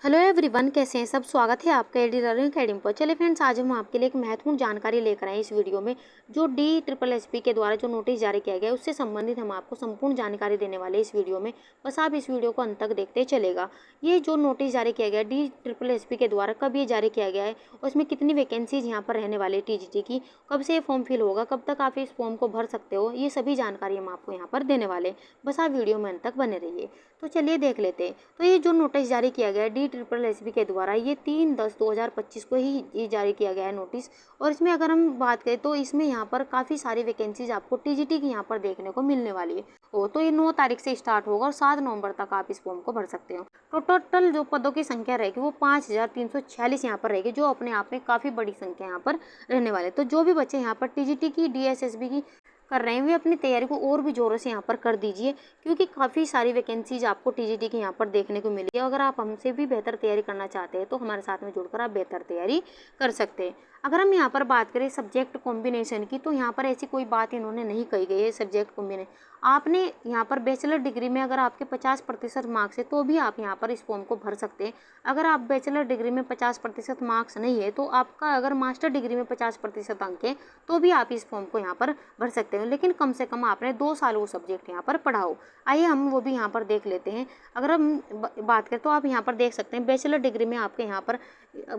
Hello everyone, कैसे हैं सब। स्वागत है आपका एडी लर्निंग अकेडमी पर। चलिए फ्रेंड्स, आज हम आपके लिए एक महत्वपूर्ण जानकारी लेकर आए इस वीडियो में। जो DSSSB के द्वारा जो नोटिस जारी किया गया है उससे संबंधित हम आपको संपूर्ण जानकारी देने वाले इस वीडियो में। बस आप इस वीडियो को अंत तक देखते चलेगा। ये जो नोटिस जारी किया गया DSSSB के द्वारा, कब ये जारी किया गया है, उसमें कितनी वैकेंसीज यहाँ पर रहने वाली है TGT की, कब से ये फॉर्म फिल होगा, कब तक आप इस फॉर्म को भर सकते हो, ये सभी जानकारी हम आपको यहाँ पर देने वाले। बस आप वीडियो में अंत तक बने रहिए। तो चलिए देख लेते हैं। तो ये जो नोटिस जारी किया गया है DSSSB के द्वारा, ये 3/10/2025 को ही ये जारी किया गया है नोटिस। और इसमें अगर हम बात करें तो इसमें यहाँ पर काफ़ी सारी वैकेंसीज आपको TGT की यहाँ पर देखने को मिलने वाली है। तो ये 9 तारीख से स्टार्ट होगा और 7 नवंबर तक आप इस फॉर्म को भर सकते हो। तो टोटल जो पदों की संख्या रहेगी वो 5346 यहाँ पर रहेगी, जो अपने आप में काफ़ी बड़ी संख्या यहाँ पर रहने वाले। तो जो भी बच्चे यहाँ पर TGT की, DSSB की कर रहे हैं, वे अपनी तैयारी को और भी जोरों से यहाँ पर कर दीजिए, क्योंकि काफ़ी सारी वैकेंसीज आपको TGT की यहाँ पर देखने को मिली है। अगर आप हमसे भी बेहतर तैयारी करना चाहते हैं तो हमारे साथ में जुड़कर आप बेहतर तैयारी कर सकते हैं। अगर हम यहाँ पर बात करें सब्जेक्ट कॉम्बिनेशन की, तो यहाँ पर ऐसी कोई बात इन्होंने नहीं कही गई है। सब्जेक्ट कॉम्बिनेशन आपने यहाँ पर बैचलर डिग्री में अगर आपके 50% मार्क्स है तो भी आप यहाँ पर इस फॉर्म को भर सकते हैं। अगर आप बैचलर डिग्री में 50% मार्क्स नहीं है तो आपका अगर मास्टर डिग्री में 50% अंक है तो भी आप इस फॉर्म को यहाँ पर भर सकते हो, लेकिन कम से कम आपने 2 साल वो सब्जेक्ट यहाँ पर पढ़ा हो। आइए हम वो भी यहाँ पर देख लेते हैं। अगर हम बात करें तो आप यहाँ पर देख सकते हैं, बैचलर डिग्री में आपके यहाँ पर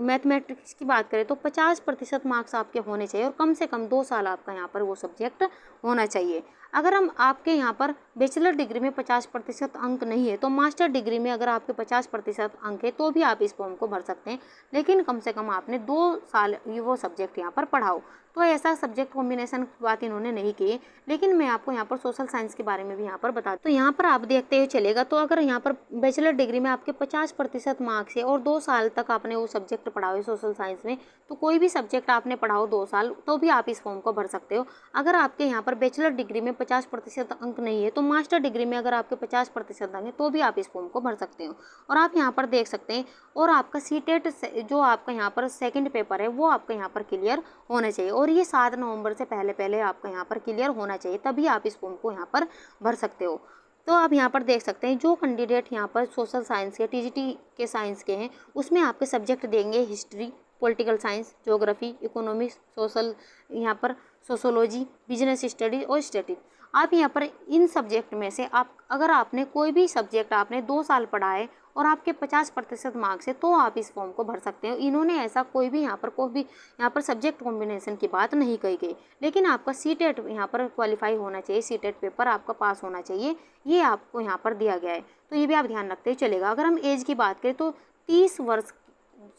मैथमेटिक्स की बात करें तो 50% मार्क्स आपके होने चाहिए और कम से कम 2 साल आपका यहाँ पर वो सब्जेक्ट होना चाहिए। अगर हम आपके यहाँ पर बैचलर डिग्री में 50% अंक नहीं है तो मास्टर डिग्री में अगर आपके 50% अंक है तो भी आप इस फॉर्म को भर सकते हैं, लेकिन कम से कम आपने 2 साल वो सब्जेक्ट यहाँ पर पढ़ाओ। तो ऐसा सब्जेक्ट कॉम्बिनेशन की बात इन्होंने नहीं की है, लेकिन मैं आपको यहाँ पर सोशल साइंस के बारे में भी यहाँ पर बता। तो यहाँ पर आप देखते हुए चलेगा। तो अगर यहाँ पर बैचलर डिग्री में आपके 50% मार्क्स है और 2 साल तक आपने वो सब्जेक्ट पढ़ाओ सोशल साइंस में, तो कोई भी सब्जेक्ट आपने पढ़ाओ 2 साल तो भी आप इस फॉर्म को भर सकते हो। अगर आपके यहाँ पर बैचलर डिग्री में 50% अंक नहीं है तो मास्टर डिग्री में अगर आपके 50% अंक है तो भी आप इस फॉर्म को भर सकते हो। और आप यहाँ पर देख सकते हैं, और आपका सीटेट जो आपका यहाँ पर सेकंड पेपर है वो आपका यहाँ पर क्लियर होना चाहिए, और ये 7 नवंबर से पहले आपका यहाँ पर क्लियर होना चाहिए, तभी आप इस फॉर्म को यहाँ पर भर सकते हो। तो आप यहाँ पर देख सकते हैं, जो कैंडिडेट यहाँ पर सोशल साइंस के, TGT के साइंस के हैं, उसमें आपके सब्जेक्ट देंगे history, political science, geography, economics, social, यहाँ पर सोशोलॉजी, बिजनेस स्टडीज और स्टैटिस्टिक्स। आप यहाँ पर इन सब्जेक्ट में से आप अगर आपने कोई भी सब्जेक्ट आपने 2 साल पढ़ा है और आपके 50% मार्क्स है तो आप इस फॉर्म को भर सकते हो। इन्होंने ऐसा कोई भी यहाँ पर सब्जेक्ट कॉम्बिनेशन की बात नहीं कही गई, लेकिन आपका सीटेट यहाँ पर क्वालिफाई होना चाहिए, सीटेट पेपर आपका पास होना चाहिए, ये आपको यहाँ पर दिया गया है। तो ये भी आप ध्यान रखते चलेगा। अगर हम एज की बात करें तो 30 वर्ष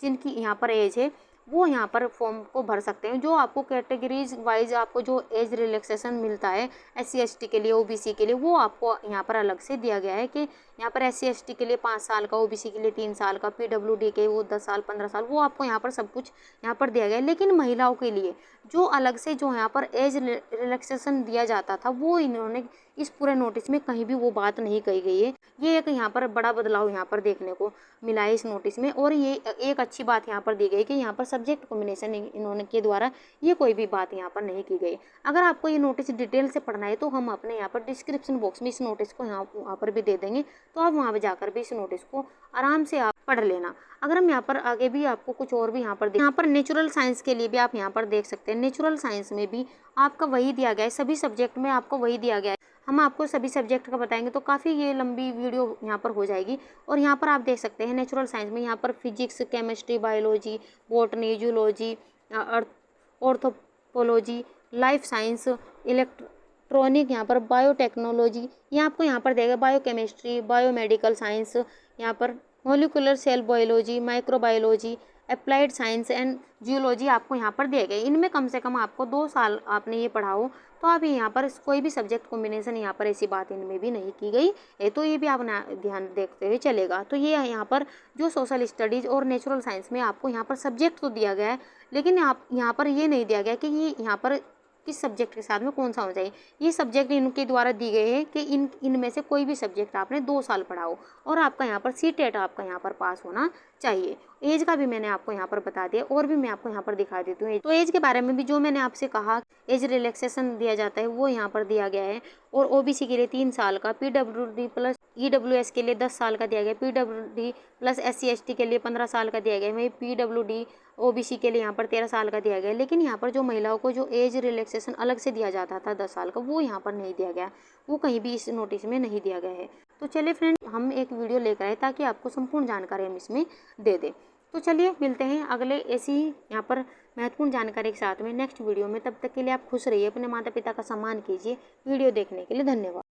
जिनकी यहाँ पर एज है वो यहाँ पर फॉर्म को भर सकते हैं। जो आपको कैटेगरीज वाइज आपको जो एज रिलैक्सेशन मिलता है SC ST के लिए, OBC के लिए, वो आपको यहाँ पर अलग से दिया गया है कि यहाँ पर SC ST के लिए 5 साल का, OBC के लिए 3 साल का, PWD के वो 10 साल 15 साल, वो आपको यहाँ पर सब कुछ यहाँ पर दिया गया है। लेकिन महिलाओं के लिए जो अलग से जो यहाँ पर एज रिलैक्सेशन दिया जाता था वो इन्होंने इस पूरे नोटिस में कहीं भी वो बात नहीं कही गई है। ये एक यहाँ पर बड़ा बदलाव यहाँ पर देखने को मिला है इस नोटिस में, और ये एक अच्छी बात यहाँ पर दी गई कि यहाँ पर सब्जेक्ट कॉम्बिनेशन इन्होंने के द्वारा ये कोई भी बात यहाँ पर नहीं की गई। अगर आपको ये नोटिस डिटेल से पढ़ना है तो हम अपने यहाँ पर डिस्क्रिप्शन बॉक्स में इस नोटिस को यहाँ पर भी दे देंगे, तो आप वहाँ पर जाकर भी इस नोटिस को आराम से आप पढ़ लेना। अगर हम यहाँ पर आगे भी आपको कुछ और भी यहाँ पर नेचुरल साइंस के लिए भी आप यहाँ पर देख सकते हैं। नेचुरल साइंस में भी आपका वही दिया गया है, सभी सब्जेक्ट में आपको वही दिया गया है। हम आपको सभी सब्जेक्ट का बताएंगे तो काफ़ी ये लंबी वीडियो यहाँ पर हो जाएगी। और यहाँ पर आप देख सकते हैं नेचुरल साइंस में यहाँ पर physics, chemistry, biology, botany, zoology, anthropology, life science, electronic, यहाँ पर बायोटेक्नोलॉजी, ये आपको यहाँ पर देगा, बायोकेमिस्ट्री, बायोमेडिकल साइंस, यहाँ पर molecular cell biology, microbiology, applied science and geology आपको यहाँ पर दिए गए। इनमें कम से कम आपको 2 साल आपने ये पढ़ा हो तो आप यहाँ पर कोई भी सब्जेक्ट कॉम्बिनेशन यहाँ पर ऐसी बात इनमें भी नहीं की गई है, तो ये भी आप ध्यान देखते हुए चलेगा। तो ये यहाँ पर जो सोशल स्टडीज़ और नेचुरल साइंस में आपको यहाँ पर सब्जेक्ट तो दिया गया है, लेकिन आप यहाँ पर ये नहीं दिया गया कि ये यहाँ पर किस सब्जेक्ट के साथ में कौन सा होना चाहिए। ये सब्जेक्ट इनके द्वारा दी गए हैं कि इनमें से कोई भी सब्जेक्ट आपने 2 साल पढ़ा हो और आपका यहाँ पर सीटेट आपका यहाँ पर पास होना चाहिए। एज का भी मैंने आपको यहाँ पर बता दिया, और भी मैं आपको यहाँ पर दिखा देती हूँ। तो एज के बारे में भी जो मैंने आपसे कहा एज रिलैक्सेशन दिया जाता है वो यहाँ पर दिया गया है, और OBC के लिए 3 साल का, PWD प्लस EWS के लिए 10 साल का दिया गया, PWD प्लस SC ST के लिए 15 साल का दिया गया, वहीं PWD OBC के लिए यहाँ पर 13 साल का दिया गया। लेकिन यहाँ पर जो महिलाओं को जो एज रिलैक्सेशन अलग से दिया जाता था 10 साल का, वो यहाँ पर नहीं दिया गया, वो कहीं भी इस नोटिस में नहीं दिया गया है। तो चलिए फ्रेंड, हम एक वीडियो लेकर आए ताकि आपको संपूर्ण जानकारी हम इसमें दे दें। तो चलिए मिलते हैं अगले ऐसी यहाँ पर महत्वपूर्ण जानकारी के साथ में नेक्स्ट वीडियो में। तब तक के लिए आप खुश रहिए, अपने माता पिता का सम्मान कीजिए। वीडियो देखने के लिए धन्यवाद।